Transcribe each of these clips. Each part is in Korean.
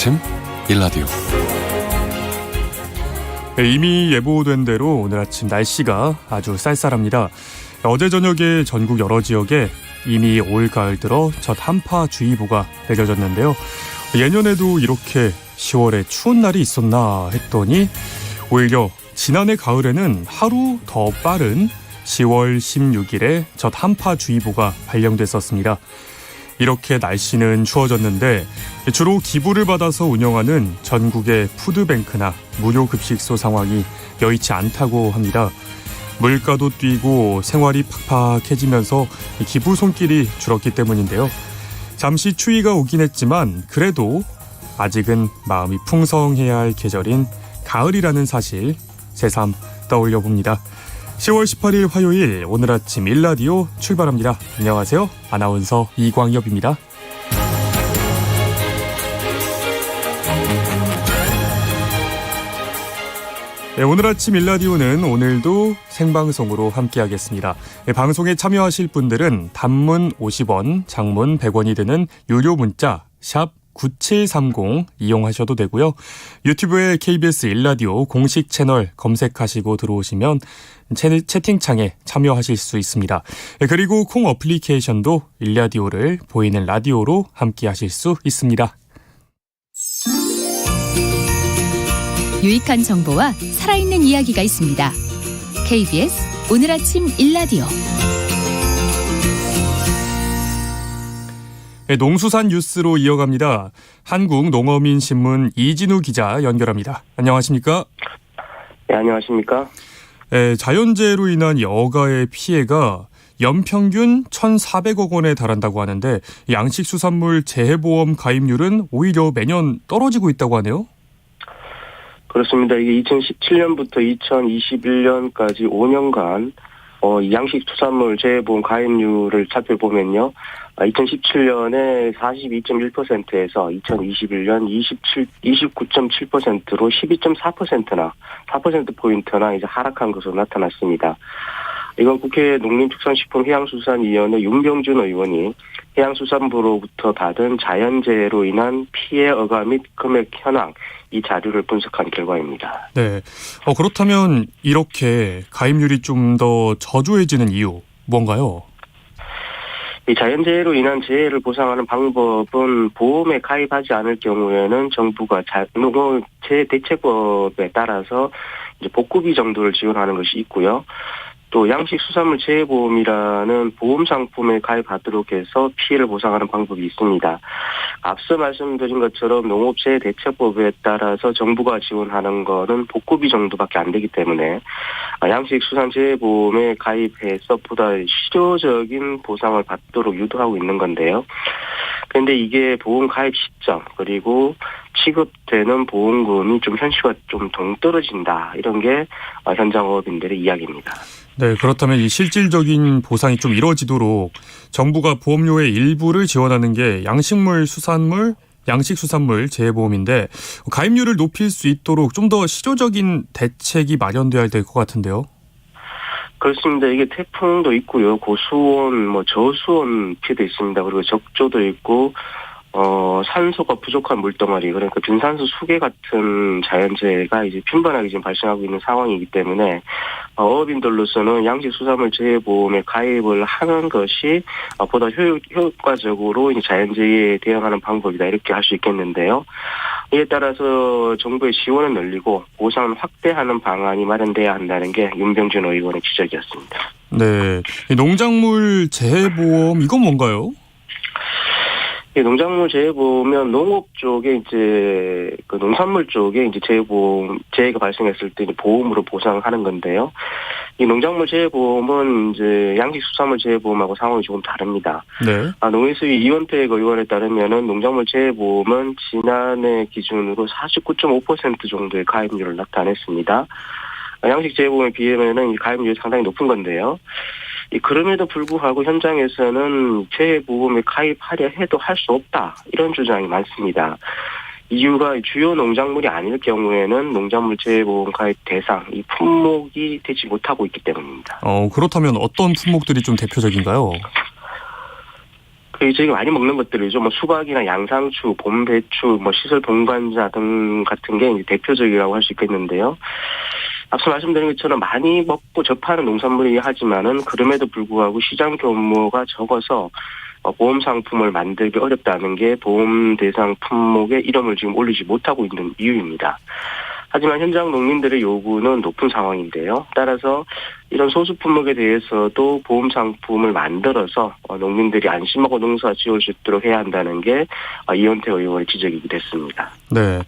아침 일라디오. 이미 예보된 대로 오늘 아침 날씨가 아주 쌀쌀합니다. 어제 저녁에 전국 여러 지역에 이미 올 가을 들어 첫 한파주의보가 내려졌는데요. 예년에도 이렇게 10월에 추운 날이 있었나 했더니 오히려 지난해 가을에는 하루 더 빠른 10월 16일에 첫 한파주의보가 발령됐었습니다. 이렇게 날씨는 추워졌는데 주로 기부를 받아서 운영하는 전국의 푸드뱅크나 무료급식소 상황이 여의치 않다고 합니다. 물가도 뛰고 생활이 팍팍해지면서 기부 손길이 줄었기 때문인데요. 잠시 추위가 오긴 했지만 그래도 아직은 마음이 풍성해야 할 계절인 가을이라는 사실 새삼 떠올려 봅니다. 10월 18일 화요일 오늘 아침 일라디오 출발합니다. 안녕하세요. 아나운서 이광엽입니다. 네, 오늘 아침 일라디오는 오늘도 생방송으로 함께하겠습니다. 네, 방송에 참여하실 분들은 단문 50원, 장문 100원이 드는 유료 문자 샵 9730 이용하셔도 되고요. 유튜브에 KBS 일라디오 공식 채널 검색하시고 들어오시면 채팅창에 참여하실 수 있습니다. 그리고 콩 어플리케이션도 일라디오를 보이는 라디오로 함께하실 수 있습니다. 유익한 정보와 살아있는 이야기가 있습니다. KBS 오늘 아침 일라디오. 농수산 뉴스로 이어갑니다. 한국농어민신문 이진우 기자 연결합니다. 안녕하십니까? 네, 안녕하십니까? 네, 자연재해로 인한 여가의 피해가 연평균 1,400억 원에 달한다고 하는데 양식수산물 재해보험 가입률은 오히려 매년 떨어지고 있다고 하네요. 그렇습니다. 이게 2017년부터 2021년까지 5년간 양식수산물 재해보험 가입률을 살펴보면요. 2017년에 42.1%에서 2021년 29.7%로 12.4%나 4%포인트나 이제 하락한 것으로 나타났습니다. 이건 국회 농림축산식품해양수산위원회 윤병준 의원이 해양수산부로부터 받은 자연재해로 인한 피해 어가 및 금액 현황 이 자료를 분석한 결과입니다. 네. 그렇다면 이렇게 가입률이 좀 더 저조해지는 이유 뭔가요? 이 자연재해로 인한 재해를 보상하는 방법은 보험에 가입하지 않을 경우에는 정부가 농어재해대책법에 따라서 이제 복구비 정도를 지원하는 것이 있고요. 또 양식수산물 재해보험이라는 보험 상품에 가입하도록 해서 피해를 보상하는 방법이 있습니다. 앞서 말씀드린 것처럼 농업재해대책법에 따라서 정부가 지원하는 거는 복구비 정도밖에 안 되기 때문에 양식수산재해보험에 가입해서 보다 실효적인 보상을 받도록 유도하고 있는 건데요. 그런데 이게 보험 가입 시점 그리고 지급되는 보험금이 좀 현실과 좀 동떨어진다. 이런 게 현장 어업인들의 이야기입니다. 네, 그렇다면 이 실질적인 보상이 좀 이루어지도록 정부가 보험료의 일부를 지원하는 게 양식수산물 재해보험인데 가입률을 높일 수 있도록 좀 더 실효적인 대책이 마련돼야 될 것 같은데요. 그렇습니다. 이게 태풍도 있고요. 고수온, 저수온 피해도 있습니다. 그리고 적조도 있고 산소가 부족한 물덩어리, 그러니까 빈산수 수계 같은 자연재해가 이제 빈번하게 지금 발생하고 있는 상황이기 때문에 어업인들로서는 양식수산물 재해보험에 가입을 하는 것이 보다 효과적으로 이제 자연재해에 대응하는 방법이다 이렇게 할 수 있겠는데요. 이에 따라서 정부의 지원을 늘리고 보상을 확대하는 방안이 마련돼야 한다는 게 윤병준 의원의 지적이었습니다. 네, 농작물 재해보험 이건 뭔가요? 농작물 재해보험은 농업 쪽에 이제 그 농산물 쪽에 이제 재해가 발생했을 때 이제 보험으로 보상하는 건데요. 이 농작물 재해보험은 이제 양식수산물 재해보험하고 상황이 조금 다릅니다. 네. 농해수위 이원택 의원에 따르면은 농작물 재해보험은 지난해 기준으로 49.5% 정도의 가입률을 나타냈습니다. 양식 재해보험에 비하면은 이 가입률이 상당히 높은 건데요. 그럼에도 불구하고 현장에서는 재해보험에 가입하려 해도 할 수 없다 이런 주장이 많습니다. 이유가 주요 농작물이 아닐 경우에는 농작물 재해보험 가입 대상 이 품목이 되지 못하고 있기 때문입니다. 그렇다면 어떤 품목들이 좀 대표적인가요? 그 저희가 많이 먹는 것들이죠. 뭐 수박이나 양상추, 봄배추, 뭐 시설 봉관자 등 같은 게 이제 대표적이라고 할 수 있겠는데요. 앞서 말씀드린 것처럼 많이 먹고 접하는 농산물이긴 하지만은 그럼에도 불구하고 시장 규모가 적어서 보험 상품을 만들기 어렵다는 게 보험 대상 품목의 이름을 지금 올리지 못하고 있는 이유입니다. 하지만 현장 농민들의 요구는 높은 상황인데요. 따라서 이런 소수 품목에 대해서도 보험 상품을 만들어서 농민들이 안심하고 농사 지을 수 있도록 해야 한다는 게 이현태 의원의 지적이기도 했습니다. 네.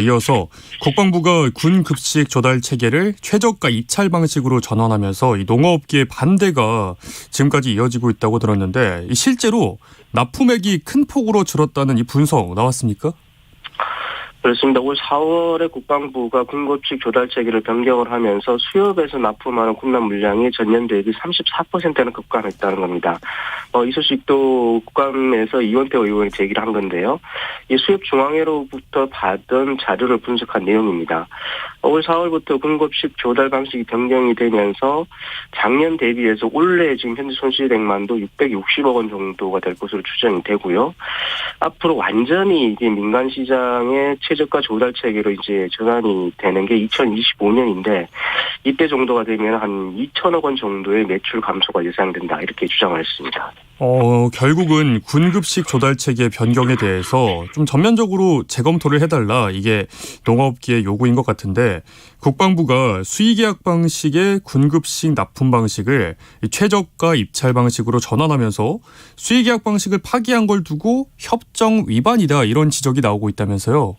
이어서 국방부가 군 급식 조달 체계를 최저가 입찰 방식으로 전환하면서 이 농업계의 반대가 지금까지 이어지고 있다고 들었는데 실제로 납품액이 큰 폭으로 줄었다는 이 분석 나왔습니까? 그렇습니다. 올 4월에 국방부가 군급식 조달 체계를 변경을 하면서 수협에서 납품하는 군납 물량이 전년 대비 34%나 급감했다는 겁니다. 이 소식도 국감에서 이원태 의원이 제기를 한 건데요. 이 수협 중앙회로부터 받은 자료를 분석한 내용입니다. 올 4월부터 군급식 조달 방식이 변경이 되면서 작년 대비해서 올해 지금 현재 손실액만도 660억 원 정도가 될 것으로 추정이 되고요. 앞으로 완전히 이제 민간 시장의 최저가 조달 체계로 이제 전환이 되는 게 2025년인데 이때 정도가 되면 한 2천억 원 정도의 매출 감소가 예상된다 이렇게 주장을 했습니다. 결국은 군급식 조달 체계 변경에 대해서 좀 전면적으로 재검토를 해달라 이게 농업계의 요구인 것 같은데 국방부가 수의계약 방식의 군급식 납품 방식을 최저가 입찰 방식으로 전환하면서 수의계약 방식을 파기한 걸 두고 협정 위반이다 이런 지적이 나오고 있다면서요.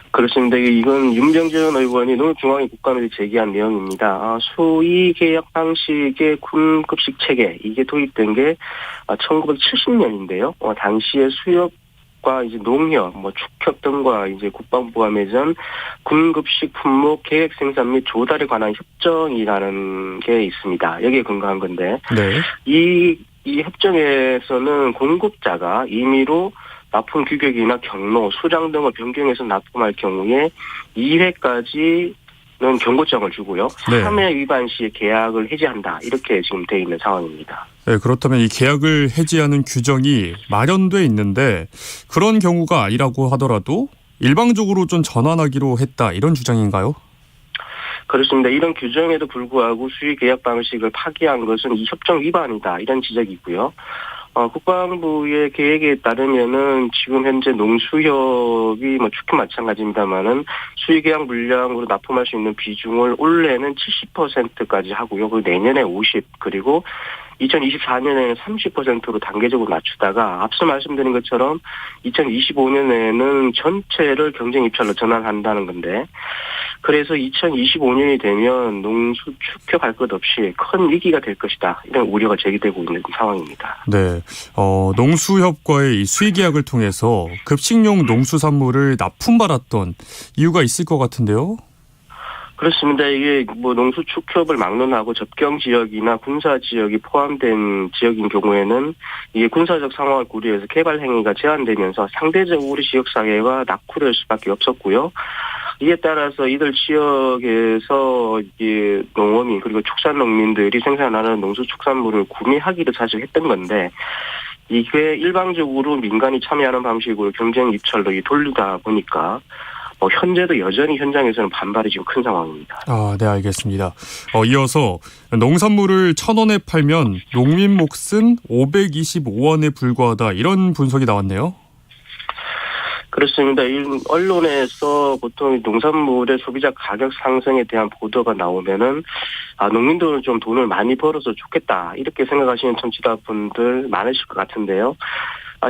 그렇습니다. 이건 윤병전 의원이 농업중앙위 국감에서 제기한 내용입니다. 수의계약 방식의 군급식 체계 이게 도입된 게 1970년인데요. 당시에 수협과 이제 농협, 축협 등과 이제 국방부가 맺은 군급식 품목 계획 생산 및 조달에 관한 협정이라는 게 있습니다. 여기에 근거한 건데, 네. 이 협정에서는 공급자가 임의로 납품 규격이나 경로, 수량 등을 변경해서 납품할 경우에 2회까지는 경고장을 주고요. 네. 3회 위반 시에 계약을 해지한다. 이렇게 지금 돼 있는 상황입니다. 네, 그렇다면 이 계약을 해지하는 규정이 마련돼 있는데 그런 경우가 아니라고 하더라도 일방적으로 좀 전환하기로 했다. 이런 주장인가요? 그렇습니다. 이런 규정에도 불구하고 수의계약 방식을 파기한 것은 이 협정 위반이다. 이런 지적이고요. 국방부의 계획에 따르면은 지금 현재 농수협이 축협 마찬가지입니다만은 수의계약 물량으로 납품할 수 있는 비중을 올해는 70%까지 하고요. 그리고 내년에 50 그리고 2024년에는 30%로 단계적으로 낮추다가 앞서 말씀드린 것처럼 2025년에는 전체를 경쟁 입찰로 전환한다는 건데 그래서 2025년이 되면 농수 축협할 것 없이 큰 위기가 될 것이다. 이런 우려가 제기되고 있는 상황입니다. 네, 농수협과의 이 수의계약을 통해서 급식용 농수산물을 납품받았던 이유가 있을 것 같은데요. 그렇습니다. 이게 농수 축협을 막론하고 접경 지역이나 군사 지역이 포함된 지역인 경우에는 이게 군사적 상황을 고려해서 개발 행위가 제한되면서 상대적으로 우리 지역 사회가 낙후될 수밖에 없었고요. 이에 따라서 이들 지역에서 이게 농어민 그리고 축산농민들이 생산하는 농수축산물을 구매하기를 사실 했던 건데 이게 일방적으로 민간이 참여하는 방식으로 경쟁 입찰로 돌리다 보니까 현재도 여전히 현장에서는 반발이 지금 큰 상황입니다. 네, 알겠습니다. 이어서 농산물을 1,000원에 팔면 농민 몫은 525원에 불과하다 이런 분석이 나왔네요. 그렇습니다. 언론에서 보통 농산물의 소비자 가격 상승에 대한 보도가 나오면은 농민들은 좀 돈을 많이 벌어서 좋겠다 이렇게 생각하시는 청취자분들 많으실 것 같은데요.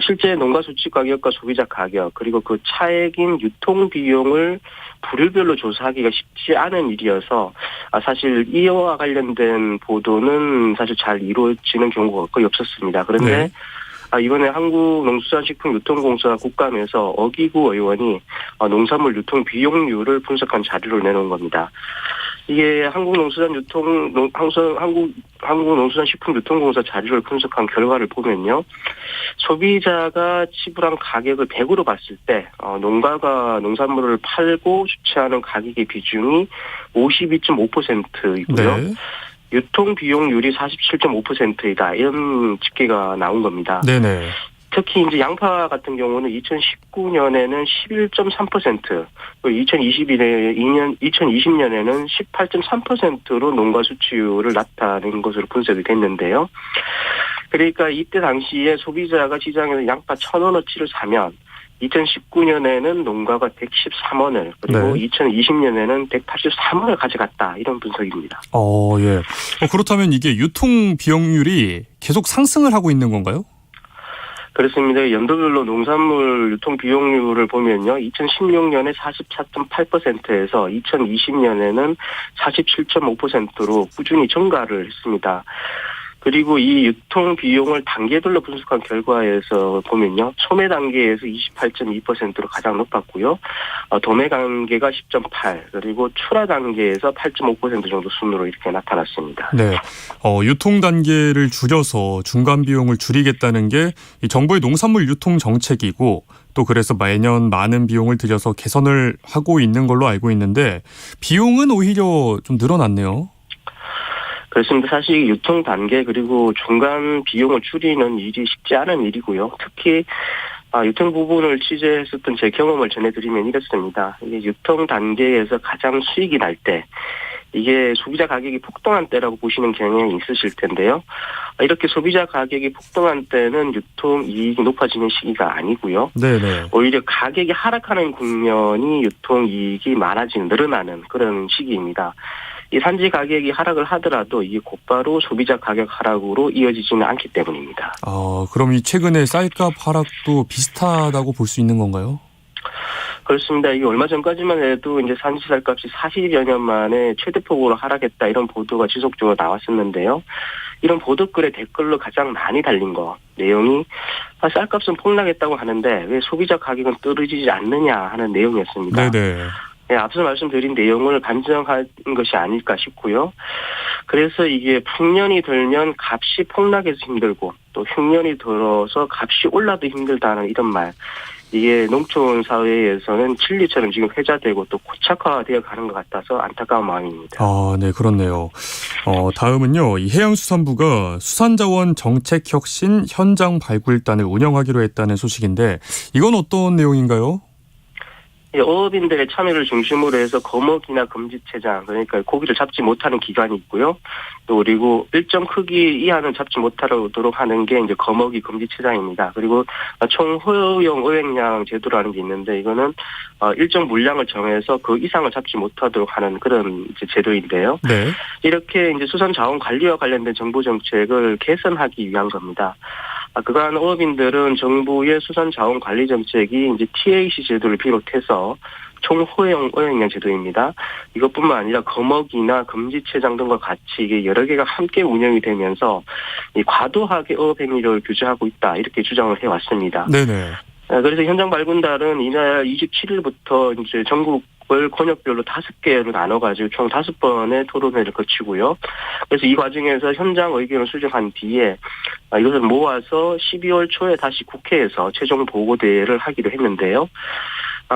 실제 농가 수치 가격과 소비자 가격 그리고 그 차액인 유통 비용을 부류별로 조사하기가 쉽지 않은 일이어서 사실 이와 관련된 보도는 사실 잘 이루어지는 경우가 거의 없었습니다. 그런데 네. 이번에 한국농수산식품유통공사 국감에서 어기구 의원이 농산물 유통 비용률을 분석한 자료를 내놓은 겁니다. 이게 한국농수산식품유통공사 자료를 분석한 결과를 보면요. 소비자가 지불한 가격을 100으로 봤을 때 농가가 농산물을 팔고 주최하는 가격의 비중이 52.5%이고요. 네. 유통 비용률이 47.5%이다. 이런 집계가 나온 겁니다. 네네. 특히 이제 양파 같은 경우는 2019년에는 11.3%, 2020년에는 18.3%로 농가 수치율을 나타낸 것으로 분석이 됐는데요. 그러니까 이때 당시에 소비자가 시장에서 양파 1,000원어치를 사면 2019년에는 농가가 113원을 그리고 네. 2020년에는 183원을 가져갔다. 이런 분석입니다. 예. 그렇다면 이게 유통 비용률이 계속 상승을 하고 있는 건가요? 그렇습니다. 연도별로 농산물 유통 비용률을 보면요. 2016년에 44.8%에서 2020년에는 47.5%로 꾸준히 증가를 했습니다. 그리고 이 유통 비용을 단계별로 분석한 결과에서 보면요. 소매 단계에서 28.2%로 가장 높았고요. 도매 단계가 10.8, 그리고 출하 단계에서 8.5% 정도 순으로 이렇게 나타났습니다. 네. 유통 단계를 줄여서 중간 비용을 줄이겠다는 게 이 정부의 농산물 유통 정책이고 또 그래서 매년 많은 비용을 들여서 개선을 하고 있는 걸로 알고 있는데 비용은 오히려 좀 늘어났네요. 그렇습니다. 사실 유통 단계 그리고 중간 비용을 줄이는 일이 쉽지 않은 일이고요. 특히 유통 부분을 취재했었던 제 경험을 전해드리면 이렇습니다. 이게 유통 단계에서 가장 수익이 날 때 이게 소비자 가격이 폭등한 때라고 보시는 경향이 있으실 텐데요. 이렇게 소비자 가격이 폭등한 때는 유통 이익이 높아지는 시기가 아니고요. 네네. 오히려 가격이 하락하는 국면이 유통 이익이 늘어나는 그런 시기입니다. 이 산지 가격이 하락을 하더라도 이게 곧바로 소비자 가격 하락으로 이어지지는 않기 때문입니다. 그럼 이 최근에 쌀값 하락도 비슷하다고 볼 수 있는 건가요? 그렇습니다. 이게 얼마 전까지만 해도 이제 산지 쌀값이 40여 년 만에 최대폭으로 하락했다 이런 보도가 지속적으로 나왔었는데요. 이런 보도글의 댓글로 가장 많이 달린 내용이 쌀값은 폭락했다고 하는데 왜 소비자 가격은 떨어지지 않느냐 하는 내용이었습니다. 네네. 네, 앞서 말씀드린 내용을 반증한 것이 아닐까 싶고요. 그래서 이게 풍년이 들면 값이 폭락해서 힘들고 또 흉년이 들어서 값이 올라도 힘들다는 이런 말. 이게 농촌 사회에서는 진리처럼 지금 회자되고 또 고착화되어 가는 것 같아서 안타까운 마음입니다. 네, 그렇네요. 다음은요. 이 해양수산부가 수산자원 정책혁신 현장 발굴단을 운영하기로 했다는 소식인데 이건 어떤 내용인가요? 어업인들의 참여를 중심으로 해서 거먹이나 금지체장, 그러니까 고기를 잡지 못하는 기관이 있고요. 또 그리고 일정 크기 이하는 잡지 못하도록 하는 게 이제 거먹이 금지체장입니다. 그리고 총 허용 어획량 제도라는 게 있는데 이거는 일정 물량을 정해서 그 이상을 잡지 못하도록 하는 그런 이제 제도인데요. 네. 이렇게 이제 수산자원 관리와 관련된 정부 정책을 개선하기 위한 겁니다. 그간 어업인들은 정부의 수산자원 관리 정책이 이제 TAC 제도를 비롯해서 총호용 어획량 제도입니다. 이것뿐만 아니라 거먹이나 금지체장 등과 같이 이게 여러 개가 함께 운영이 되면서 이 과도하게 어업 행위를 규제하고 있다 이렇게 주장을 해왔습니다. 네네. 그래서 현장 발굴단은 이날 27일부터 이제 전국을 권역별로 5개로 나눠가지고 총 5번의 토론회를 거치고요. 그래서 이 과정에서 현장 의견을 수정한 뒤에 이것을 모아서 12월 초에 다시 국회에서 최종 보고대회를 하기로 했는데요.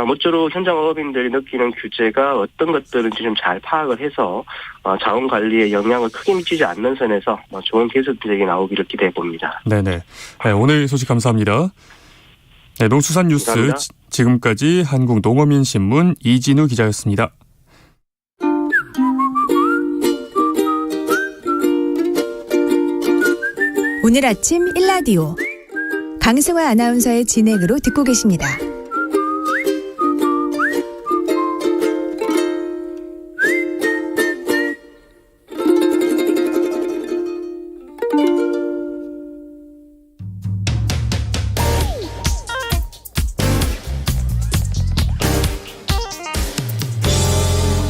모쪼록 현장 어업인들이 느끼는 규제가 어떤 것들인지 좀 잘 파악을 해서 자원 관리에 영향을 크게 미치지 않는 선에서 좋은 개선책이 나오기를 기대해 봅니다. 네네. 네, 오늘 소식 감사합니다. 네, 농수산뉴스 감사합니다. 지금까지 한국농어민신문 이진우 기자였습니다. 오늘 아침 1라디오 강승화 아나운서의 진행으로 듣고 계십니다.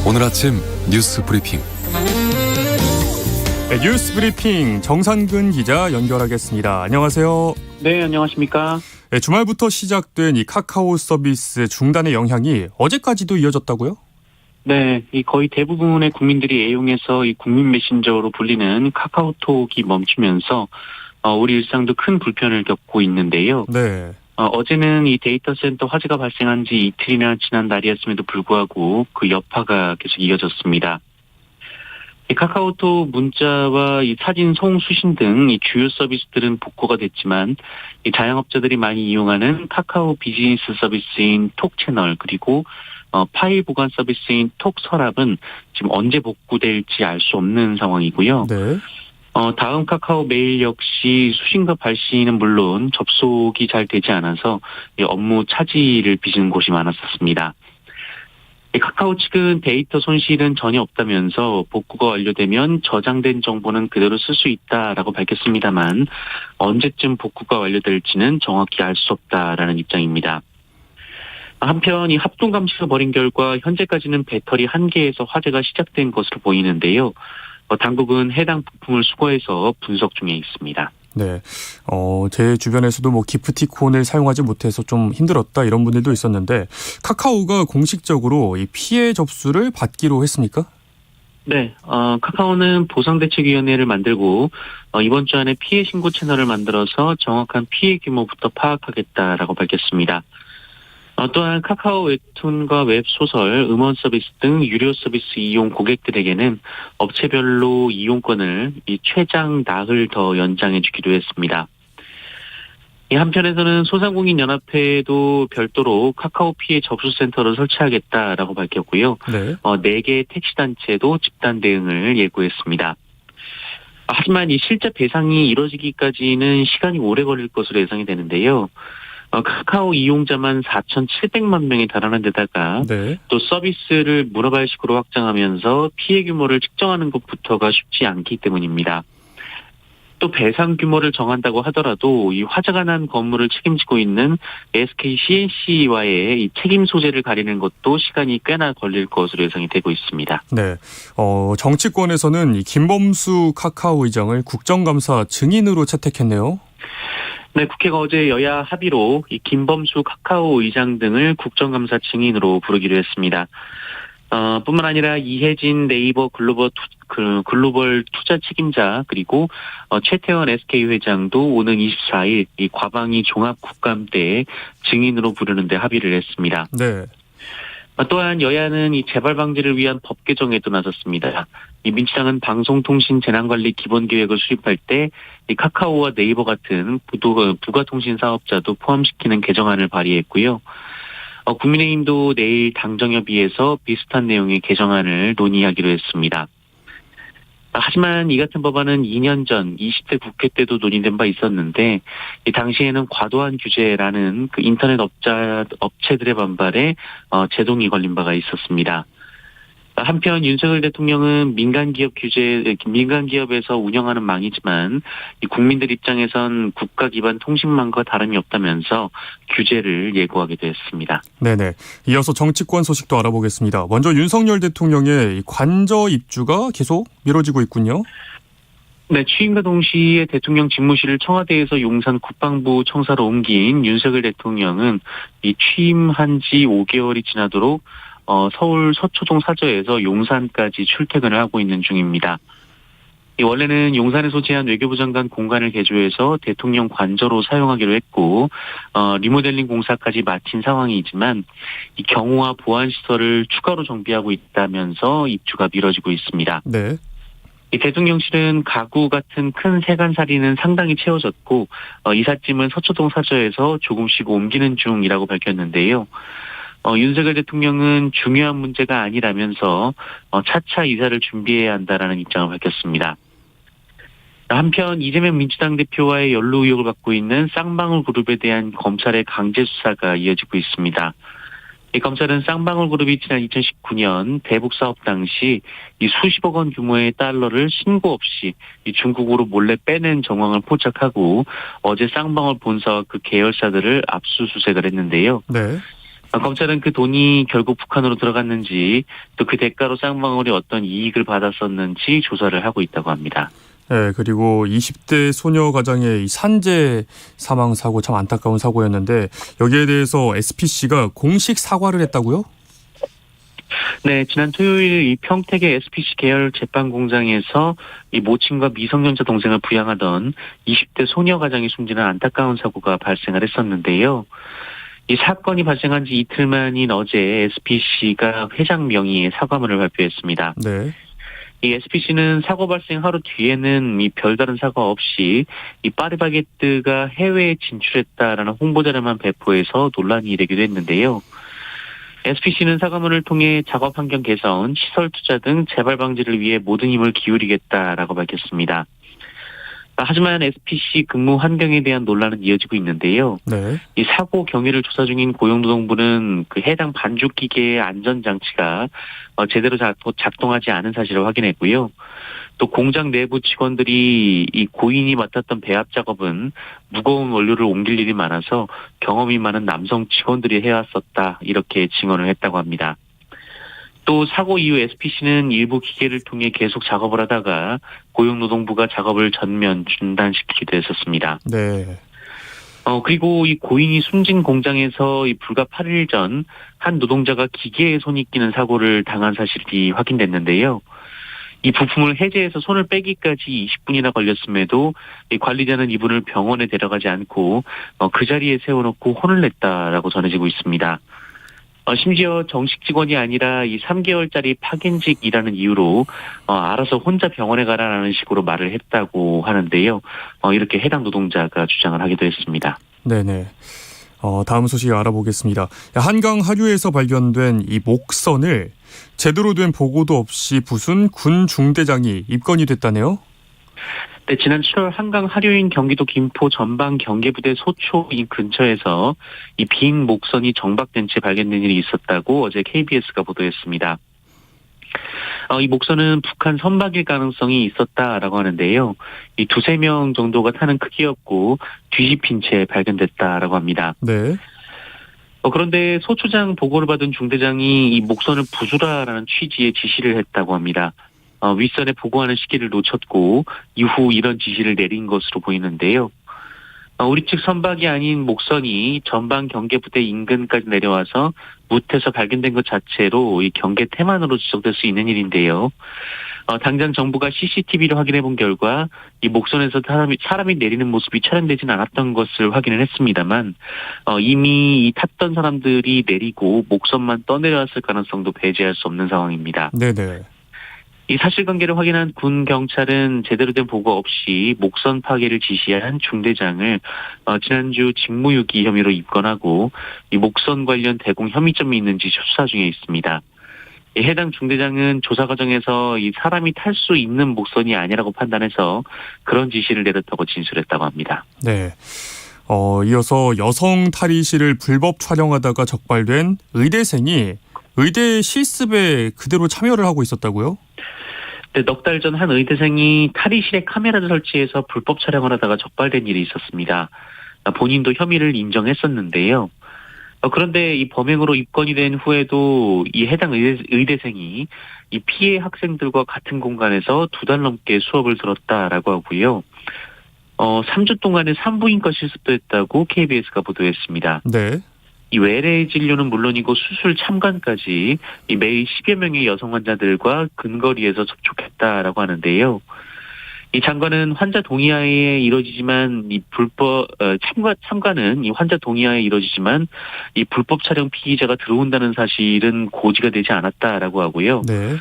오늘 아침 뉴스 브리핑. 네, 뉴스 브리핑 정상근 기자 연결하겠습니다. 안녕하세요. 네, 안녕하십니까. 네, 주말부터 시작된 이 카카오 서비스 중단의 영향이 어제까지도 이어졌다고요? 네, 이 거의 대부분의 국민들이 애용해서 이 국민 메신저로 불리는 카카오톡이 멈추면서 우리 일상도 큰 불편을 겪고 있는데요. 네. 어제는 이 데이터 센터 화재가 발생한 지 이틀이나 지난 날이었음에도 불구하고 그 여파가 계속 이어졌습니다. 이 카카오톡 문자와 이 사진 송수신 등 이 주요 서비스들은 복구가 됐지만 이 자영업자들이 많이 이용하는 카카오 비즈니스 서비스인 톡 채널 그리고 파일 보관 서비스인 톡 서랍은 지금 언제 복구될지 알 수 없는 상황이고요. 네. 다음 카카오 메일 역시 수신과 발신은 물론 접속이 잘 되지 않아서 이 업무 차질을 빚은 곳이 많았었습니다. 카카오 측은 데이터 손실은 전혀 없다면서 복구가 완료되면 저장된 정보는 그대로 쓸 수 있다라고 밝혔습니다만 언제쯤 복구가 완료될지는 정확히 알 수 없다라는 입장입니다. 한편 이 합동 감시를 벌인 결과 현재까지는 배터리 1개에서 화재가 시작된 것으로 보이는데요. 당국은 해당 부품을 수거해서 분석 중에 있습니다. 네. 제 주변에서도 뭐 기프티콘을 사용하지 못해서 좀 힘들었다 이런 분들도 있었는데 카카오가 공식적으로 이 피해 접수를 받기로 했습니까? 네. 카카오는 보상대책위원회를 만들고 이번 주 안에 피해 신고 채널을 만들어서 정확한 피해 규모부터 파악하겠다라고 밝혔습니다. 또한 카카오 웹툰과 웹소설, 음원 서비스 등 유료 서비스 이용 고객들에게는 업체별로 이용권을 이 최장 나흘 더 연장해 주기로 했습니다. 이 한편에서는 소상공인연합회도 별도로 카카오 피해 접수센터를 설치하겠다라고 밝혔고요. 네. 4개 택시단체도 집단 대응을 예고했습니다. 하지만 이 실제 배상이 이뤄지기까지는 시간이 오래 걸릴 것으로 예상이 되는데요. 카카오 이용자만 4,700만 명에 달하는 데다가 네. 또 서비스를 문어발식으로 확장하면서 피해 규모를 측정하는 것부터가 쉽지 않기 때문입니다. 또 배상 규모를 정한다고 하더라도 이 화재가 난 건물을 책임지고 있는 SK CNC와의 이 책임 소재를 가리는 것도 시간이 꽤나 걸릴 것으로 예상이 되고 있습니다. 네. 정치권에서는 이 김범수 카카오 의장을 국정감사 증인으로 채택했네요. 네, 국회가 어제 여야 합의로 이 김범수 카카오 의장 등을 국정감사 증인으로 부르기로 했습니다. 뿐만 아니라 이혜진 네이버 글로벌 투자 책임자 그리고 최태원 SK 회장도 오는 24일 이 과방위 종합 국감대에 증인으로 부르는 데 합의를 했습니다. 네. 또한 여야는 이 재발 방지를 위한 법 개정에도 나섰습니다. 이 민주당은 방송통신 재난관리 기본계획을 수립할 때 이 카카오와 네이버 같은 부가통신 사업자도 포함시키는 개정안을 발의했고요. 국민의힘도 내일 당정협의에서 비슷한 내용의 개정안을 논의하기로 했습니다. 하지만 이 같은 법안은 2년 전 20대 국회 때도 논의된 바 있었는데 이 당시에는 과도한 규제라는 그 인터넷 업체들의 반발에 제동이 걸린 바가 있었습니다. 한편 윤석열 대통령은 민간기업에서 운영하는 망이지만 이 국민들 입장에선 국가 기반 통신망과 다름이 없다면서 규제를 예고하기도 했습니다. 네네. 이어서 정치권 소식도 알아보겠습니다. 먼저 윤석열 대통령의 관저 입주가 계속 미뤄지고 있군요. 네, 취임과 동시에 대통령 집무실을 청와대에서 용산 국방부 청사로 옮긴 윤석열 대통령은 이 취임한 지 5개월이 지나도록 서울 서초동 사저에서 용산까지 출퇴근을 하고 있는 중입니다. 원래는 용산에 소재한 외교부 장관 공간을 개조해서 대통령 관저로 사용하기로 했고 리모델링 공사까지 마친 상황이지만 이 경호와 보안 시설을 추가로 정비하고 있다면서 입주가 미뤄지고 있습니다. 네. 이 대통령실은 가구 같은 큰 세간살이는 상당히 채워졌고 이삿짐은 서초동 사저에서 조금씩 옮기는 중이라고 밝혔는데요. 윤석열 대통령은 중요한 문제가 아니라면서 차차 이사를 준비해야 한다라는 입장을 밝혔습니다. 한편 이재명 민주당 대표와의 연루 의혹을 받고 있는 쌍방울 그룹에 대한 검찰의 강제 수사가 이어지고 있습니다. 이 검찰은 쌍방울 그룹이 지난 2019년 대북 사업 당시 이 수십억 원 규모의 달러를 신고 없이 이 중국으로 몰래 빼낸 정황을 포착하고 어제 쌍방울 본사와 그 계열사들을 압수수색을 했는데요. 네. 검찰은 그 돈이 결국 북한으로 들어갔는지 또 그 대가로 쌍방울이 어떤 이익을 받았었는지 조사를 하고 있다고 합니다. 네, 그리고 20대 소녀 가장의 이 산재 사망 사고 참 안타까운 사고였는데 여기에 대해서 SPC가 공식 사과를 했다고요? 네, 지난 토요일 이 평택의 SPC 계열 제빵 공장에서 이 모친과 미성년자 동생을 부양하던 20대 소녀 가장이 숨지는 안타까운 사고가 발생을 했었는데요. 이 사건이 발생한 지 이틀 만인 어제 SPC가 회장 명의의 사과문을 발표했습니다. 네. 이 SPC는 사고 발생 하루 뒤에는 이 별다른 사고 없이 이 파리바게뜨가 해외에 진출했다라는 홍보 자료만 배포해서 논란이 일으키기도 했는데요. SPC는 사과문을 통해 작업 환경 개선, 시설 투자 등 재발 방지를 위해 모든 힘을 기울이겠다라고 밝혔습니다. 하지만 SPC 근무 환경에 대한 논란은 이어지고 있는데요. 네. 이 사고 경위를 조사 중인 고용노동부는 그 해당 반죽 기계의 안전 장치가 제대로 작동하지 않은 사실을 확인했고요. 또 공장 내부 직원들이 이 고인이 맡았던 배합 작업은 무거운 원료를 옮길 일이 많아서 경험이 많은 남성 직원들이 해왔었다, 이렇게 증언을 했다고 합니다. 또 사고 이후 SPC는 일부 기계를 통해 계속 작업을 하다가 고용노동부가 작업을 전면 중단시키기도 했었습니다. 네. 그리고 이 고인이 숨진 공장에서 이 불과 8일 전 한 노동자가 기계에 손이 끼는 사고를 당한 사실이 확인됐는데요. 이 부품을 해제해서 손을 빼기까지 20분이나 걸렸음에도 이 관리자는 이분을 병원에 데려가지 않고 그 자리에 세워놓고 혼을 냈다라고 전해지고 있습니다. 심지어 정식 직원이 아니라 이 3개월짜리 파견직이라는 이유로 알아서 혼자 병원에 가라라는 식으로 말을 했다고 하는데요. 이렇게 해당 노동자가 주장을 하기도 했습니다. 네네. 다음 소식 알아보겠습니다. 한강 하류에서 발견된 이 목선을 제대로 된 보고도 없이 부순 군 중대장이 입건이 됐다네요. 네, 지난 7월 한강 하류인 경기도 김포 전방 경계부대 소초인 근처에서 이 빈 목선이 정박된 채 발견된 일이 있었다고 어제 KBS가 보도했습니다. 이 목선은 북한 선박일 가능성이 있었다라고 하는데요. 이 2-3명 정도가 타는 크기였고 뒤집힌 채 발견됐다라고 합니다. 네. 그런데 소초장 보고를 받은 중대장이 이 목선을 부수라라는 취지의 지시를 했다고 합니다. 윗선에 보고하는 시기를 놓쳤고 이후 이런 지시를 내린 것으로 보이는데요. 우리 측 선박이 아닌 목선이 전방 경계부대 인근까지 내려와서 무태서 발견된 것 자체로 이 경계 태만으로 지적될 수 있는 일인데요. 당장 정부가 CCTV를 확인해 본 결과 이 목선에서 사람이 내리는 모습이 촬영되지는 않았던 것을 확인을 했습니다만 이미 이 탔던 사람들이 내리고 목선만 떠내려왔을 가능성도 배제할 수 없는 상황입니다. 네네. 이 사실관계를 확인한 군 경찰은 제대로 된 보고 없이 목선 파괴를 지시한 중대장을 지난주 직무유기 혐의로 입건하고 이 목선 관련 대공 혐의점이 있는지 수사 중에 있습니다. 해당 중대장은 조사 과정에서 이 사람이 탈 수 있는 목선이 아니라고 판단해서 그런 지시를 내렸다고 진술했다고 합니다. 네. 이어서 여성 탈의실을 불법 촬영하다가 적발된 의대생이 의대 실습에 그대로 참여를 하고 있었다고요? 네, 넉 달 전 한 의대생이 탈의실에 카메라를 설치해서 불법 촬영을 하다가 적발된 일이 있었습니다. 본인도 혐의를 인정했었는데요. 그런데 이 범행으로 입건이 된 후에도 이 해당 의대생이 이 피해 학생들과 같은 공간에서 2달 넘게 수업을 들었다라고 하고요. 3주 동안에 산부인과 실습도 했다고 KBS가 보도했습니다. 네. 이 외래 진료는 물론이고 수술 참관까지 이 매일 10여 명의 여성 환자들과 근거리에서 접촉했다라고 하는데요. 이 참관은 환자 동의하에 이루어지지만 이 불법 참관은 이 환자 동의하에 이루어지지만 이 불법 촬영 피의자가 들어온다는 사실은 고지가 되지 않았다라고 하고요. 네.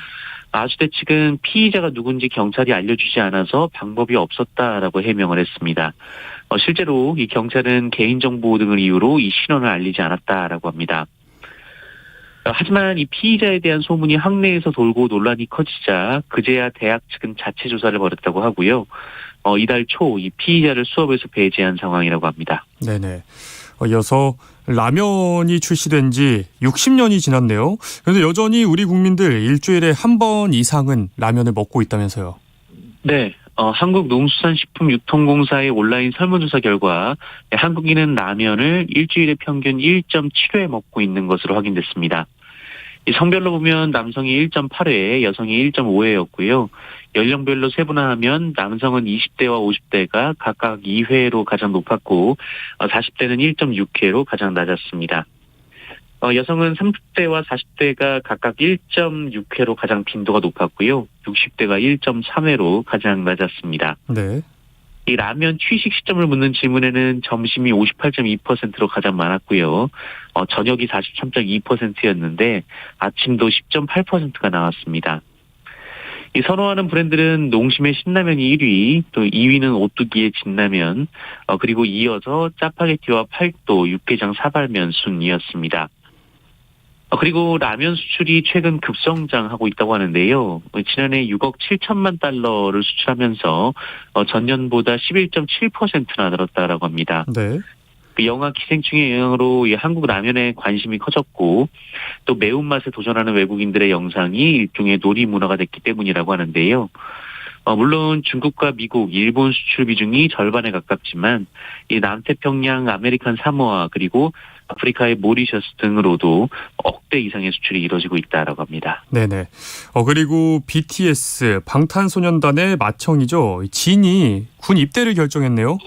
아주대 측은 피의자가 누군지 경찰이 알려주지 않아서 방법이 없었다라고 해명을 했습니다. 실제로 이 경찰은 개인정보 등을 이유로 이 신원을 알리지 않았다라고 합니다. 하지만 이 피의자에 대한 소문이 학내에서 돌고 논란이 커지자 그제야 대학 측은 자체 조사를 벌였다고 하고요. 이달 초 이 피의자를 수업에서 배제한 상황이라고 합니다. 네네. 이어서 라면이 출시된 지 60년이 지났네요. 그런데 여전히 우리 국민들 일주일에 한 번 이상은 라면을 먹고 있다면서요. 네. 한국농수산식품유통공사의 온라인 설문조사 결과 한국인은 라면을 일주일에 평균 1.7회 먹고 있는 것으로 확인됐습니다. 이 성별로 보면 남성이 1.8회, 여성이 1.5회였고요. 연령별로 세분화하면 남성은 20대와 50대가 각각 2회로 가장 높았고 40대는 1.6회로 가장 낮았습니다. 여성은 30대와 40대가 각각 1.6회로 가장 빈도가 높았고요. 60대가 1.3회로 가장 낮았습니다. 네. 이 라면 취식 시점을 묻는 질문에는 점심이 58.2%로 가장 많았고요. 저녁이 43.2%였는데 아침도 10.8%가 나왔습니다. 이 선호하는 브랜드는 농심의 신라면이 1위, 또 2위는 오뚜기의 진라면, 그리고 이어서 짜파게티와 팔도, 육개장 사발면 순이었습니다. 그리고 라면 수출이 최근 급성장하고 있다고 하는데요. 지난해 6억 7천만 달러를 수출하면서 전년보다 11.7%나 늘었다라고 합니다. 네. 그 영하 기생충의 영향으로 이 한국 라면에 관심이 커졌고 또 매운맛에 도전하는 외국인들의 영상이 일종의 놀이 문화가 됐기 때문이라고 하는데요. 물론 중국과 미국, 일본 수출 비중이 절반에 가깝지만 이 남태평양, 아메리칸 사모아 그리고 아프리카의 모리셔스 등으로도 억대 이상의 수출이 이루어지고 있다라고 합니다. 네네. 그리고 BTS 방탄소년단의 맏형이죠. 진이 군 입대를 결정했네요.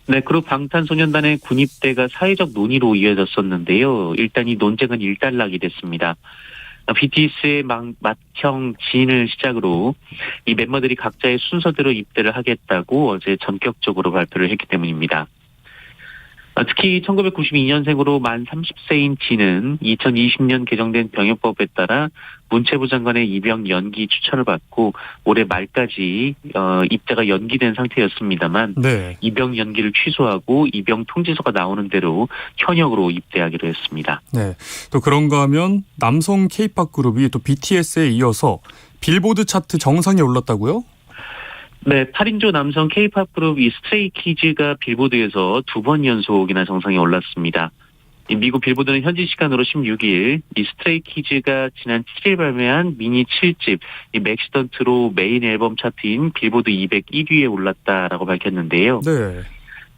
네, 그룹 방탄소년단의 군 입대가 사회적 논의로 이어졌었는데요. 일단 이 논쟁은 일단락이 됐습니다. BTS의 맏형 진을 시작으로 이 멤버들이 각자의 순서대로 입대를 하겠다고 어제 전격적으로 발표를 했기 때문입니다. 특히 1992년생으로 만 30세인 진은 2020년 개정된 병역법에 따라 문체부 장관의 입영 연기 추천을 받고 올해 말까지 입대가 연기된 상태였습니다만 네. 입영 연기를 취소하고 입영 통지서가 나오는 대로 현역으로 입대하기로 했습니다. 네. 또 그런가 하면 남성 K-팝 그룹이 또 BTS에 이어서 빌보드 차트 정상에 올랐다고요? 네, 8인조 남성 K-팝 그룹 이 스트레이키즈가 빌보드에서 2번 연속이나 정상에 올랐습니다. 미국 빌보드는 현지 시간으로 16일 이 스트레이키즈가 지난 7일 발매한 미니 7집 이 맥시던트로 메인 앨범 차트인 빌보드 200 1위에 올랐다라고 밝혔는데요. 네.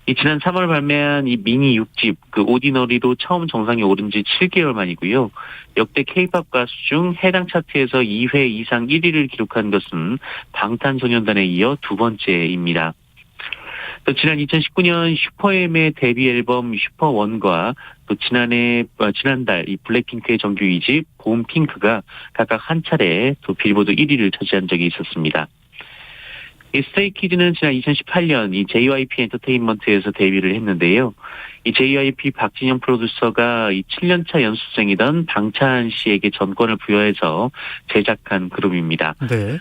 이 지난 3월 발매한 이 미니 6집 그 오디너리도 처음 정상에 오른 지 7개월 만이고요. 역대 K-팝 가수 중 해당 차트에서 2회 이상 1위를 기록한 것은 방탄소년단에 이어 두 번째입니다. 또 지난 2019년 슈퍼엠의 데뷔 앨범 슈퍼원과 또 지난달 이 블랙핑크의 정규 2집 봄핑크가 각각 한 차례 또 빌보드 1위를 차지한 적이 있었습니다. 이 스트레이키즈는 지난 2018년 이 JYP 엔터테인먼트에서 데뷔를 했는데요. 이 JYP 박진영 프로듀서가 이 7년차 연습생이던 방찬 씨에게 전권을 부여해서 제작한 그룹입니다. 네.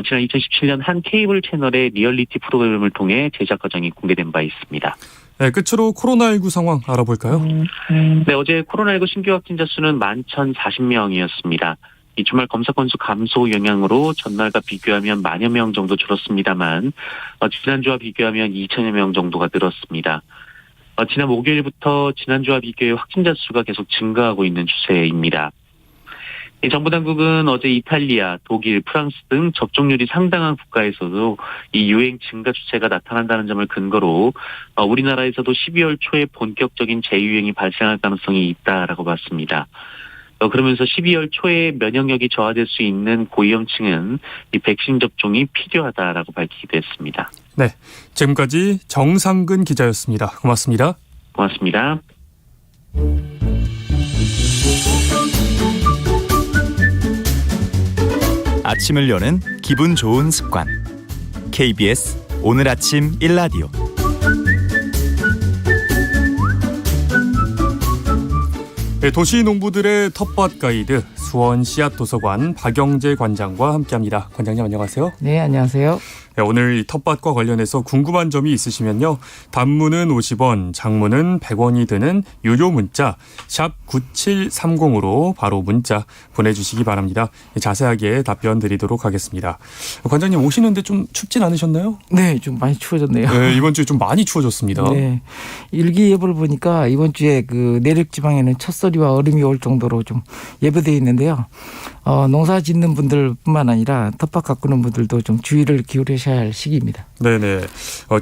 지난 2017년 한 케이블 채널의 리얼리티 프로그램을 통해 제작 과정이 공개된 바 있습니다. 네, 끝으로 코로나19 상황 알아볼까요? 네, 어제 코로나19 신규 확진자 수는 11,040명이었습니다. 이 주말 검사 건수 감소 영향으로 전날과 비교하면 10,000여 명 정도 줄었습니다만 지난주와 비교하면 2,000여 명 정도가 늘었습니다. 지난 목요일부터 지난주와 비교해 확진자 수가 계속 증가하고 있는 추세입니다. 정부 당국은 어제 이탈리아, 독일, 프랑스 등 접종률이 상당한 국가에서도 이 유행 증가 추세가 나타난다는 점을 근거로 우리나라에서도 12월 초에 본격적인 재유행이 발생할 가능성이 있다라고 봤습니다. 그러면서 12월 초에 면역력이 저하될 수 있는 고위험층은 이 백신 접종이 필요하다라고 밝히기도 했습니다. 네, 지금까지 정상근 기자였습니다. 고맙습니다. 고맙습니다. 아침을 여는 기분 좋은 습관. KBS 오늘 아침 1라디오. 네, 도시 농부들의 텃밭 가이드 수원 씨앗 도서관 박영재 관장과 함께합니다. 관장님 안녕하세요. 네, 안녕하세요. 네, 오늘 이 텃밭과 관련해서 궁금한 점이 있으시면요. 단문은 50원, 장문은 100원이 드는 유료 문자 샵 9730으로 바로 문자 보내주시기 바랍니다. 자세하게 답변 드리도록 하겠습니다. 관장님 오시는데 좀 춥진 않으셨나요? 네, 좀 많이 추워졌네요. 네, 이번 주에 좀 많이 추워졌습니다. 네, 일기예보를 보니까 이번 주에 그 내륙 지방에는 첫서리와 얼음이 올 정도로 좀 예보되어 있는데요. 농사 짓는 분들뿐만 아니라 텃밭 가꾸는 분들도 좀 주의를 기울이셔야 할 시기입니다. 네네.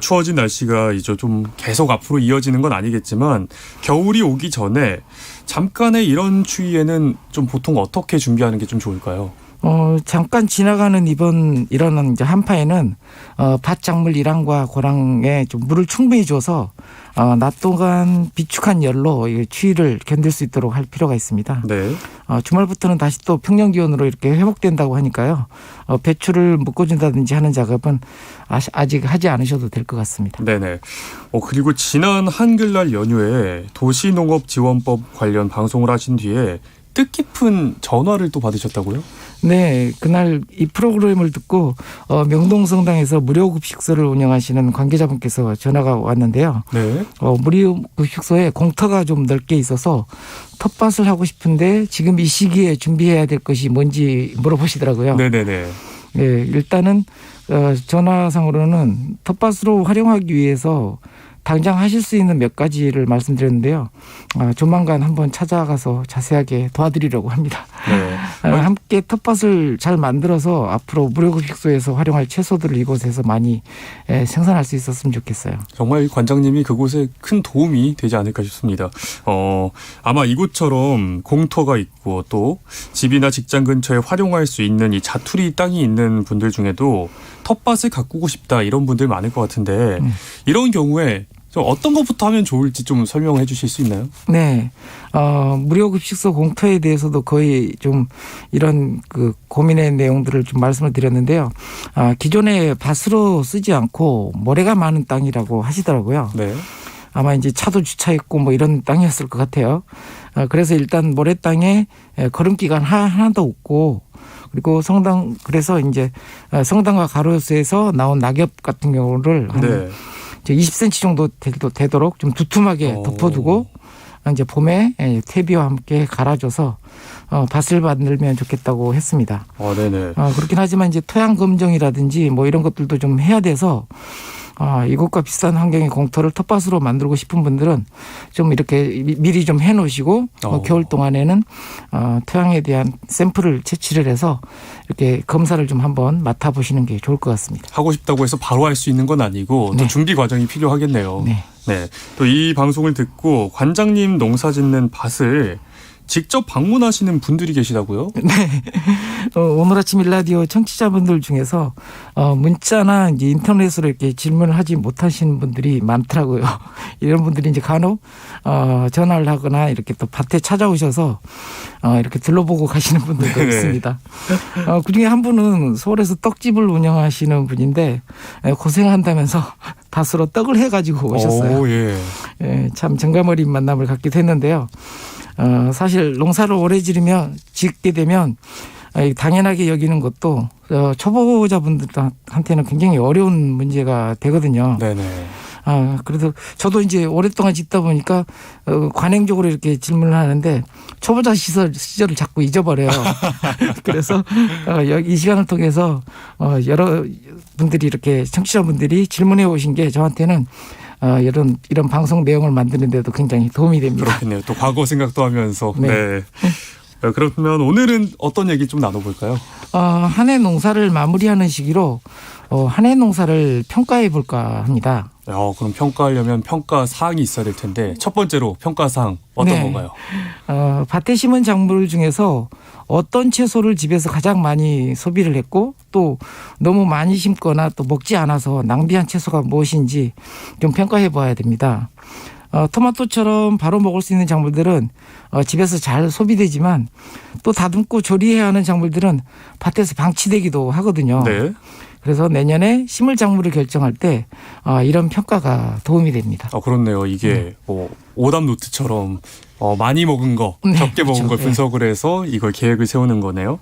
추워진 날씨가 이제 좀 계속 앞으로 이어지는 건 아니겠지만 겨울이 오기 전에 잠깐의 이런 추위에는 좀 보통 어떻게 준비하는 게 좀 좋을까요? 잠깐 지나가는 이런 이제 한파에는 밭작물 일황과 고랑에 좀 물을 충분히 줘서 낮 동안 비축한 열로 추위를 견딜 수 있도록 할 필요가 있습니다. 네. 주말부터는 다시 또 평년 기온으로 이렇게 회복된다고 하니까요. 배추를 묶어준다든지 하는 작업은 아직 하지 않으셔도 될 것 같습니다. 네네. 그리고 지난 한글날 연휴에 도시농업지원법 관련 방송을 하신 뒤에 뜻깊은 전화를 또 받으셨다고요? 네, 그날 이 프로그램을 듣고 명동성당에서 무료급식소를 운영하시는 관계자분께서 전화가 왔는데요. 네. 무료급식소에 공터가 좀 넓게 있어서 텃밭을 하고 싶은데 지금 이 시기에 준비해야 될 것이 뭔지 물어보시더라고요. 네네네. 네, 일단은 전화상으로는 텃밭으로 활용하기 위해서 당장 하실 수 있는 몇 가지를 말씀드렸는데요. 조만간 한번 찾아가서 자세하게 도와드리려고 합니다. 네. 함께 텃밭을 잘 만들어서 앞으로 무료급식소에서 활용할 채소들을 이곳에서 많이 생산할 수 있었으면 좋겠어요. 정말 관장님이 그곳에 큰 도움이 되지 않을까 싶습니다. 아마 이곳처럼 공터가 있고 또 집이나 직장 근처에 활용할 수 있는 이 자투리 땅이 있는 분들 중에도 텃밭을 가꾸고 싶다 이런 분들 많을 것 같은데 이런 경우에 좀 어떤 것부터 하면 좋을지 좀 설명해 주실 수 있나요? 네. 무료급식소 공터에 대해서도 거의 좀 이런 그 고민의 내용들을 좀 말씀을 드렸는데요. 기존에 밭으로 쓰지 않고 모래가 많은 땅이라고 하시더라고요. 네. 아마 이제 차도 주차했고 뭐 이런 땅이었을 것 같아요. 그래서 일단 모래 땅에 거름기가 하나도 없고 그리고 그래서 이제 성당과 가로수에서 나온 낙엽 같은 경우를 네. 20cm 정도 되도록 좀 두툼하게 덮어두고 이제 봄에 퇴비와 함께 갈아줘서 밭을 만들면 좋겠다고 했습니다. 네네. 그렇긴 하지만 이제 토양 검정이라든지 뭐 이런 것들도 좀 해야 돼서 이곳과 비슷한 환경의 공터를 텃밭으로 만들고 싶은 분들은 좀 이렇게 미리 좀 해놓으시고 겨울 동안에는 토양에 대한 샘플을 채취를 해서 이렇게 검사를 좀 한번 맡아보시는 게 좋을 것 같습니다. 하고 싶다고 해서 바로 할 수 있는 건 아니고 또 준비 과정이 필요하겠네요. 네. 네. 또 이 방송을 듣고 관장님 농사 짓는 밭을 직접 방문하시는 분들이 계시다고요? 네. 오늘 아침 일라디오 청취자분들 중에서 문자나 이제 인터넷으로 이렇게 질문을 하지 못하시는 분들이 많더라고요. 이런 분들이 이제 간혹 전화를 하거나 이렇게 또 밭에 찾아오셔서 이렇게 둘러보고 가시는 분들도 네. 있습니다. 그중에 한 분은 서울에서 떡집을 운영하시는 분인데 고생한다면서 밭으로 떡을 해가지고 오셨어요. 예. 참 정감 어린 만남을 갖기도 했는데요. 사실 농사를 오래 짓게 되면 당연하게 여기는 것도 초보자분들한테는 굉장히 어려운 문제가 되거든요. 네네. 그래도 저도 이제 오랫동안 짓다 보니까 관행적으로 이렇게 질문을 하는데 초보자 시절을 자꾸 잊어버려요. 그래서 이 시간을 통해서 여러 분들이 이렇게 청취자분들이 질문해 오신 게 저한테는 이런 방송 내용을 만드는 데도 굉장히 도움이 됩니다. 그렇겠네요. 또 과거 생각도 하면서. 네. 네. 그러면 오늘은 어떤 얘기 좀 나눠볼까요? 한 해 농사를 마무리하는 시기로 한 해 농사를 평가해 볼까 합니다. 그럼 평가하려면 평가 사항이 있어야 될 텐데 첫 번째로 평가 사항 어떤 건가요? 밭에 심은 작물 중에서 어떤 채소를 집에서 가장 많이 소비를 했고 또 너무 많이 심거나 또 먹지 않아서 낭비한 채소가 무엇인지 좀 평가해 봐야 됩니다. 토마토처럼 바로 먹을 수 있는 작물들은 집에서 잘 소비되지만 또 다듬고 조리해야 하는 작물들은 밭에서 방치되기도 하거든요. 네. 그래서 내년에 심을 작물을 결정할 때 이런 평가가 도움이 됩니다. 그렇네요. 이게 뭐 오답 노트처럼 많이 먹은 거, 네, 적게 먹은 그렇죠. 걸 분석을 해서 이걸 계획을 세우는 거네요.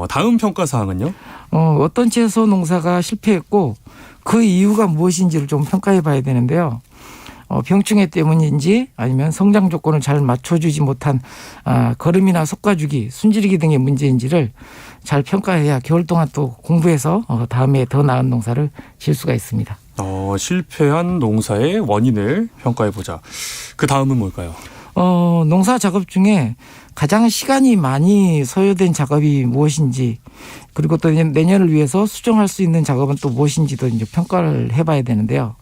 다음 평가 사항은요? 어떤 채소 농사가 실패했고 그 이유가 무엇인지를 좀 평가해 봐야 되는데요. 병충해 때문인지 아니면 성장 조건을 잘 맞춰주지 못한 거름이나 솎아주기, 순지르기 등의 문제인지를 잘 평가해야 겨울 동안 또 공부해서 다음에 더 나은 농사를 지을 수가 있습니다. 실패한 농사의 원인을 평가해보자. 그 다음은 뭘까요? 농사 작업 중에 가장 시간이 많이 소요된 작업이 무엇인지 그리고 또 내년을 위해서 수정할 수 있는 작업은 또 무엇인지도 이제 평가를 해봐야 되는데요.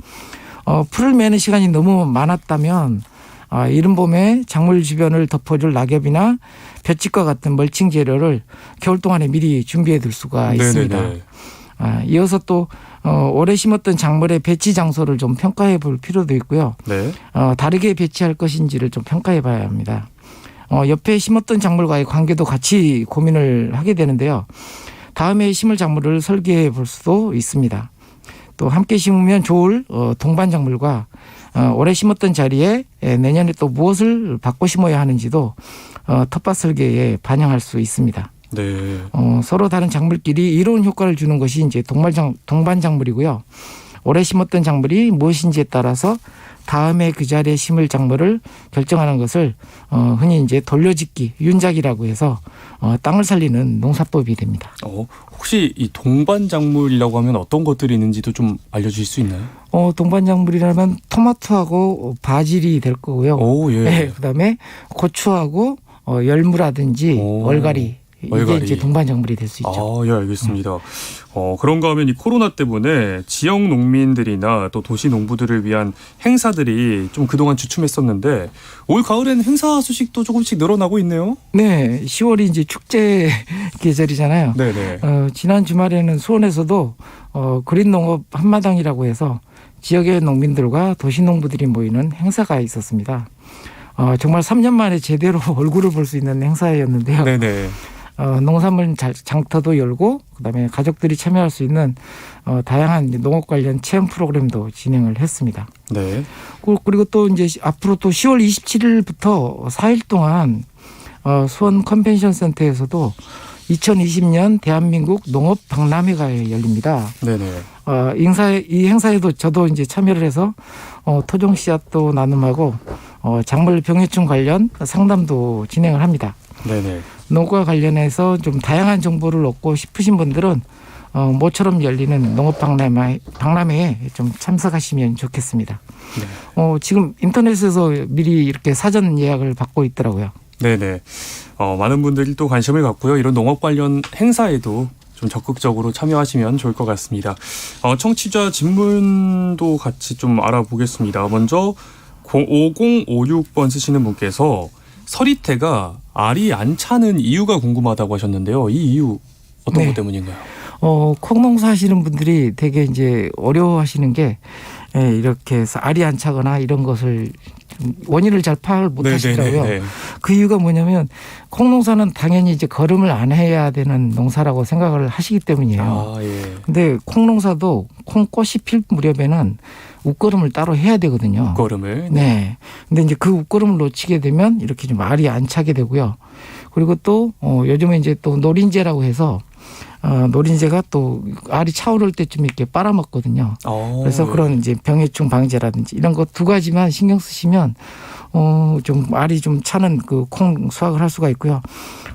풀을 매는 시간이 너무 많았다면 이른 봄에 작물 주변을 덮어줄 낙엽이나 볏짚과 같은 멀칭 재료를 겨울 동안에 미리 준비해 둘 수가 있습니다. 이어서 또 올해 심었던 작물의 배치 장소를 좀 평가해 볼 필요도 있고요. 네. 다르게 배치할 것인지를 좀 평가해 봐야 합니다. 옆에 심었던 작물과의 관계도 같이 고민을 하게 되는데요. 다음에 심을 작물을 설계해 볼 수도 있습니다. 또 함께 심으면 좋을 동반 작물과 올해 심었던 자리에 내년에 또 무엇을 바꿔 심어야 하는지도 텃밭 설계에 반영할 수 있습니다. 네. 서로 다른 작물끼리 이로운 효과를 주는 것이 이제 동반 작물이고요. 올해 심었던 작물이 무엇인지에 따라서 다음에 그 자리에 심을 작물을 결정하는 것을 흔히 이제 돌려짓기, 윤작이라고 해서 땅을 살리는 농사법이 됩니다. 혹시 이 동반 작물이라고 하면 어떤 것들이 있는지도 좀 알려주실 수 있나요? 동반 작물이라면 토마토하고 바질이 될 거고요. 예. 네, 그다음에 고추하고 열무라든지 얼갈이. 이게 이제 동반 작물이 될 수 있죠. 예, 알겠습니다. 그런가 하면 이 코로나 때문에 지역 농민들이나 또 도시 농부들을 위한 행사들이 좀 그동안 주춤했었는데 올 가을에는 행사 소식도 조금씩 늘어나고 있네요. 네, 10월이 이제 축제 계절이잖아요. 네네. 지난 주말에는 수원에서도 그린 농업 한마당이라고 해서 지역의 농민들과 도시 농부들이 모이는 행사가 있었습니다. 정말 3년 만에 제대로 얼굴을 볼 수 있는 행사였는데요. 네네. 농산물 장터도 열고 그다음에 가족들이 참여할 수 있는 다양한 농업 관련 체험 프로그램도 진행을 했습니다. 네. 그리고 또 이제 앞으로 또 10월 27일부터 4일 동안 수원 컨벤션 센터에서도 2020년 대한민국 농업 박람회가 열립니다. 네네. 이 행사에도 저도 이제 참여를 해서 토종 씨앗도 나눔하고 작물 병해충 관련 상담도 진행을 합니다. 네네. 농업과 관련해서 좀 다양한 정보를 얻고 싶으신 분들은 모처럼 열리는 농업 박람회에 좀 참석하시면 좋겠습니다. 네. 지금 인터넷에서 미리 이렇게 사전 예약을 받고 있더라고요. 네네. 많은 분들이 또 관심을 갖고요. 이런 농업 관련 행사에도 좀 적극적으로 참여하시면 좋을 것 같습니다. 청취자 질문도 같이 좀 알아보겠습니다. 먼저 5056번 쓰시는 분께서 서리태가 알이 안 차는 이유가 궁금하다고 하셨는데요. 이 이유 어떤 것 때문인가요? 콩농사 하시는 분들이 되게 이제 어려워하시는 게 이렇게 해서 알이 안 차거나 이런 것을 원인을 잘 파악을 못 하시더라고요. 그 이유가 뭐냐면 콩농사는 당연히 이제 거름을 안 해야 되는 농사라고 생각을 하시기 때문이에요. 근데 콩농사도 콩꽃이 필 무렵에는 웃거름을 따로 해야 되거든요. 웃거름을. 네. 근데 이제 그 웃거름을 놓치게 되면 이렇게 좀 알이 안 차게 되고요. 그리고 또 요즘에 이제 또 노린재라고 해서 노린재가 또 알이 차오를 때쯤 이렇게 빨아먹거든요. 그래서 그런 이제 병해충 방제라든지 이런 거 두 가지만 신경 쓰시면 좀 알이 좀 차는 그 콩 수확을 할 수가 있고요.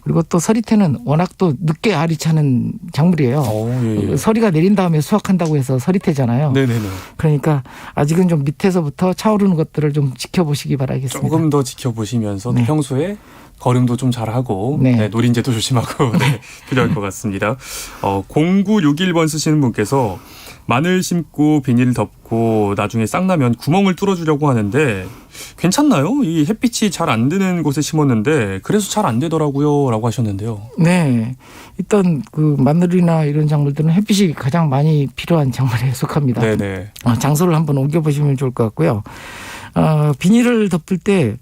그리고 또 서리태는 워낙 또 늦게 알이 차는 작물이에요. 서리가 내린 다음에 수확한다고 해서 서리태잖아요. 네네네. 그러니까 아직은 좀 밑에서부터 차오르는 것들을 좀 지켜보시기 바라겠습니다. 조금 더 지켜보시면서 평소에 거름도 좀 잘하고 노린재도 조심하고 필요할 것 같습니다. 0961번 쓰시는 분께서 마늘 심고 비닐 덮고 나중에 싹 나면 구멍을 뚫어주려고 하는데 괜찮나요? 이 햇빛이 잘 안 드는 곳에 심었는데 그래서 잘 안 되더라고요 라고 하셨는데요. 네. 일단 그 마늘이나 이런 작물들은 햇빛이 가장 많이 필요한 작물에 속합니다. 네네. 장소를 한번 옮겨보시면 좋을 것 같고요. 비닐을 덮을 때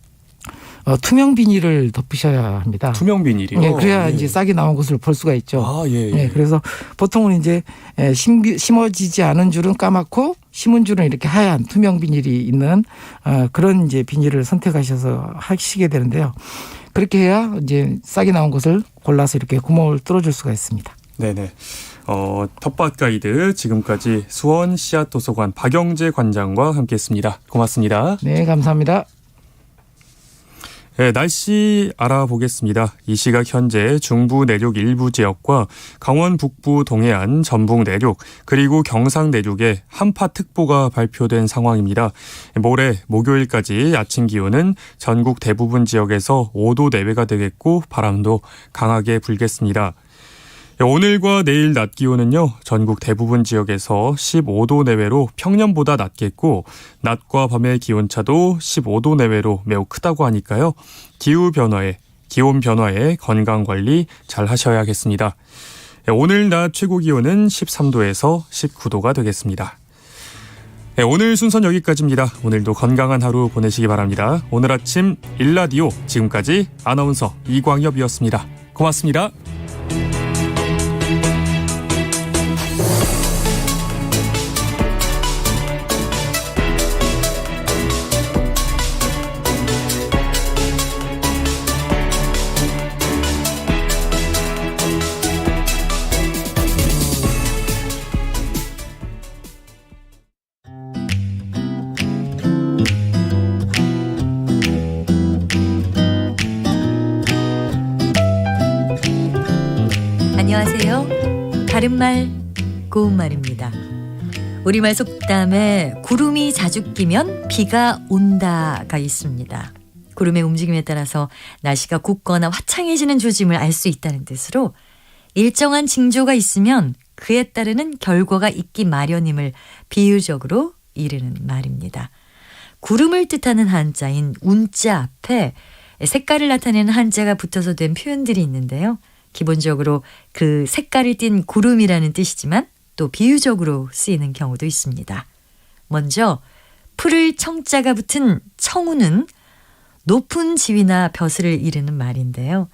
투명 비닐을 덮으셔야 합니다. 투명 비닐이요? 네, 그래야 이제 싹이 나온 것을 볼 수가 있죠. 네, 그래서 보통은 이제 심어지지 않은 줄은 까맣고 심은 줄은 이렇게 하얀 투명 비닐이 있는 그런 이제 비닐을 선택하셔서 하시게 되는데요. 그렇게 해야 이제 싹이 나온 것을 골라서 이렇게 구멍을 뚫어줄 수가 있습니다. 네네. 텃밭 가이드 지금까지 수원 씨앗도서관 박영재 관장과 함께했습니다. 고맙습니다. 네, 감사합니다. 네, 날씨 알아보겠습니다. 이 시각 현재 중부 내륙 일부 지역과 강원 북부 동해안, 전북 내륙, 그리고 경상 내륙에 한파특보가 발표된 상황입니다. 모레 목요일까지 아침 기온은 전국 대부분 지역에서 5도 내외가 되겠고 바람도 강하게 불겠습니다. 오늘과 내일 낮 기온은요, 전국 대부분 지역에서 15도 내외로 평년보다 낮겠고, 낮과 밤의 기온차도 15도 내외로 매우 크다고 하니까요, 기온 변화에 건강 관리 잘 하셔야겠습니다. 오늘 낮 최고 기온은 13도에서 19도가 되겠습니다. 오늘 순서는 여기까지입니다. 오늘도 건강한 하루 보내시기 바랍니다. 오늘 아침 일라디오 지금까지 아나운서 이광엽이었습니다. 고맙습니다. 안녕하세요. 바른말 고운말입니다. 우리말 속담에 구름이 자주 끼면 비가 온다가 있습니다. 구름의 움직임에 따라서 날씨가 굳거나 화창해지는 조짐을 알 수 있다는 뜻으로 일정한 징조가 있으면 그에 따르는 결과가 있기 마련임을 비유적으로 이르는 말입니다. 구름을 뜻하는 한자인 운자 앞에 색깔을 나타내는 한자가 붙어서 된 표현들이 있는데요. 기본적으로 그 색깔을 띤 구름이라는 뜻이지만 또 비유적으로 쓰이는 경우도 있습니다. 먼저 풀을 청자가 붙은 청운은 높은 지위나 벼슬을 이르는 말인데요.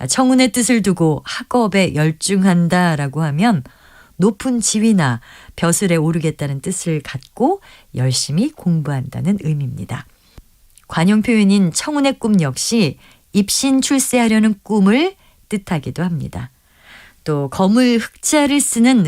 청운의 뜻을 두고 학업에 열중한다라고 하면 높은 지위나 벼슬에 오르겠다는 뜻을 갖고 열심히 공부한다는 의미입니다. 관용 표현인 청운의 꿈 역시 입신 출세하려는 꿈을 뜻하기도 합니다. 또 거물 흑자를 쓰는